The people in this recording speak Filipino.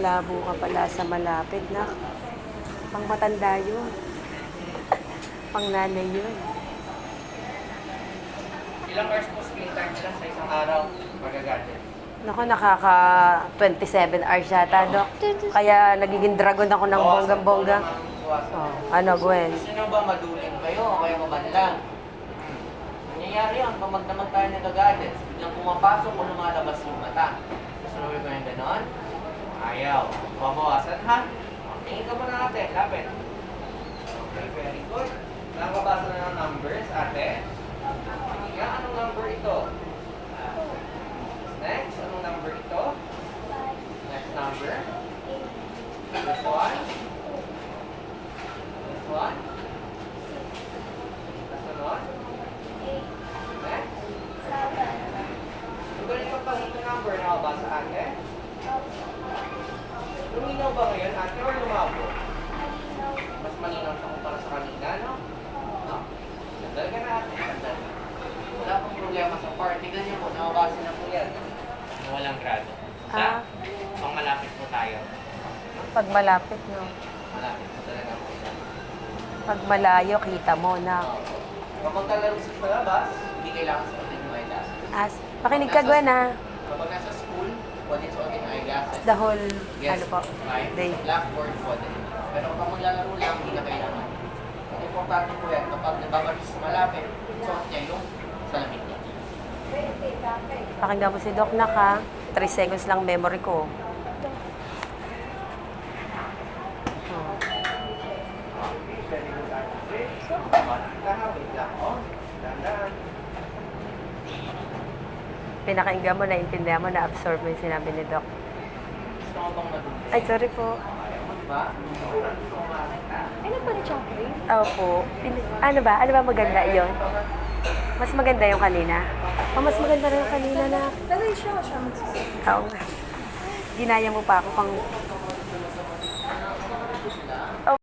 malabo ka pala sa malapit na. Pang matanda yun. Pang nanay yun. Ilang hours po screen time nila sa isang araw magagamit? Naku, nakaka 27 hours yata, Dok. Kaya nagiging dragon ako ng bonggang-bongga. Oh, ano, Gwen? Gusto nyo ba maduling kayo o kayo mabanlang? Nangyayari yun, pag magdamag tayo ng gadgets, biglang pumapasok o lumalabas yung mata. Gusto nyo ba yung ganon? Ayaw. Mabawasan ha? Tingin ka muna natin, lapit. Okay, very good. Nakabasa na ng numbers, ate. Sige, anong number ito? Next, anong number ito? Next number? This one? This one? Kasunod? Next? Yung ganito pang ito number, nakabasa ate? Luminaw ba ngayon ate or lumabo? Mas malinaw siya kumpara sa kanina, no? No? Sandal ka na ate, sandal. Wala pong problema sa part. Tignan niyo po, nakabasa na po yan. Na walang grado. Sa? Pang malapit po tayo. Pag malapit, no? Malapit po talaga po yan. Pag malayo, kita mo na. Kapag kalaro sa labas, hindi kailangan suotin yung eyeglasses. Pakinig ka, Gwen, ha? Kapag nasa school, pwede suotin yung eyeglasses. The whole, Yes, ano po, right. day. Blackboard pwede. Pero kapag maglalaro lang, hindi na kailangan. Ang importante po yan, kapag nababalis sa malapit, suot niya yung salamin niya. Pakinggan mo si Doc na ka. 3 seconds lang memory ko. Oh. Very good, ate. So, wait lang, oh. Dandan. Pinakinggan mo, naintindihan mo, na-absorb mo yung sinabi ni Doc. Gusto mo bang madumi? Ay, sorry po. Ayaw mo, diba? Gusto mo makita? Ano pa rin chocolate? Opo. Ano ba? Ano ba maganda yon? Mas maganda yung kanina? O mas maganda rin yung kanina na... Pero siya magsasabi. Oo nga. Ginaya mo pa ako pang